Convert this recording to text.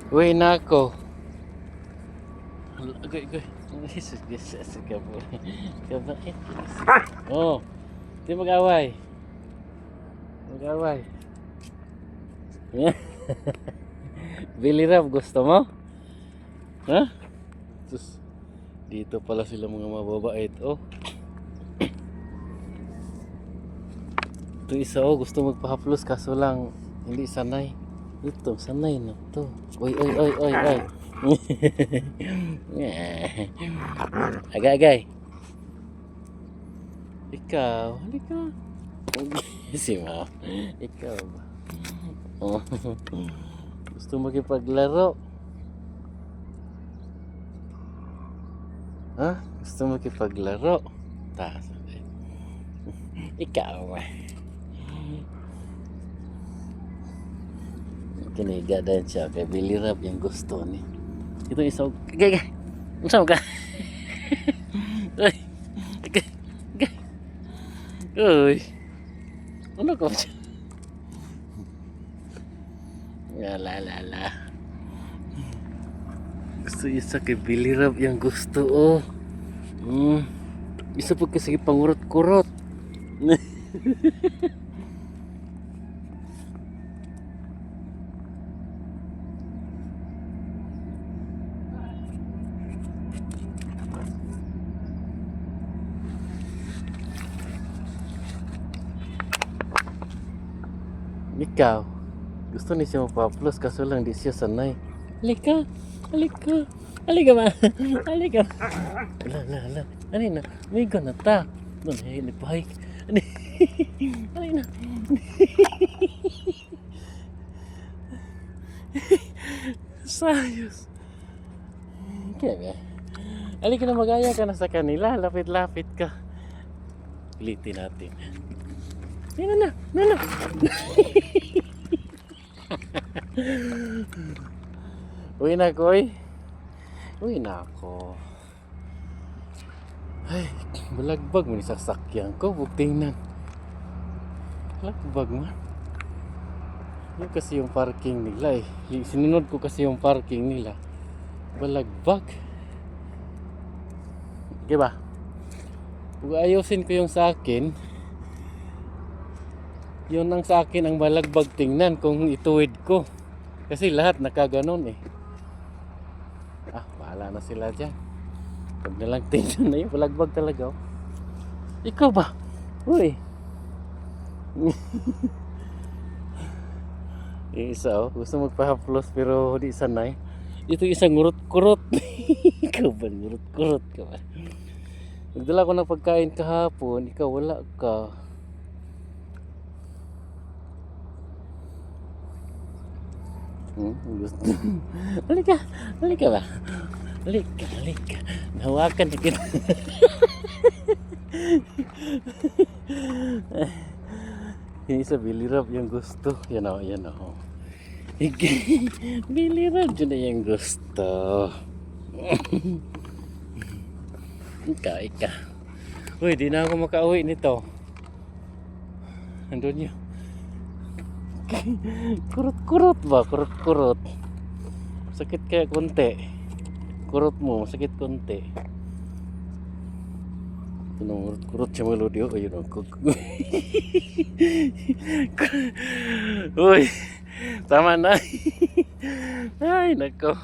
Uy na ako. Agay, agay. Jesus, kabait. Oh, di mag-away. Mag-away. Billy Rab, gusto mo? Ha? Sus, dito pala sila mga mababait. Oh. Ito isa gusto magpa-haplos kaso lang hindi sanay. Ito, sanay na to. Oy. Agay. Ikaw, halika. Si Ma. Ikaw ba? Oh. Gusto makipaglaro? Ha? Gusto makipaglaro? Ikaw ba? Kiniga din siya kay Billy Rab yung gusto ni. Ito isa. Gay. Unsa ka? Ay. Gay. Uy. Ano ko? La. Gusto isa kay Billy Rab yung gusto oh. Isa po kasi pangurot-kurot. Ikaw, gusto ni siya magpa-plus kaso lang di siya sanay. Halika ma. Halika. Ala. Ano na? May na ta. Doon, nagpahik. Ano na? Sayos. Kaya nga. Halika na, magaya ka na sa kanila. Lapit-lapit ka. Pilitin natin. Na. Uwi na ako eh. Uwi na ako. Ay, balagbag mo ni sasakyan ko. Huwag tingnan. Balagbag man. Yun kasi yung parking nila eh. Sinunod ko kasi yung parking nila. Balagbag. Diba? Kung ayusin ko yung sa akin, yun ang sa akin ang balagbag tingnan kung ituwid ko. Kasi lahat nakaganon eh. Bahala na sila dyan. Huwag na lang tingnan na yung balagbag talaga. Ikaw ba? Uy. Yung isa gusto magpa-haplos pero di sanay. Ito isang ngurot-kurot. Ikaw ba? Ngurot-kurot ka ba? Nagdala ko ng pagkain kahapon. Ikaw wala ka. Gusto. Halika ba? Halika. Nahawakan na kita. Yung isa Billy Rab yung gusto. Yan o. Billy Rab dyan na yung gusto. Ika. Uy, di na ako makauwi nito. Andun yun. Kurot ba? Kurot. Sakit kaya konti. Kurot mo, sakit konti. Kurot siya melodi. Ayun ako. Uy, tama na. Ay, nako.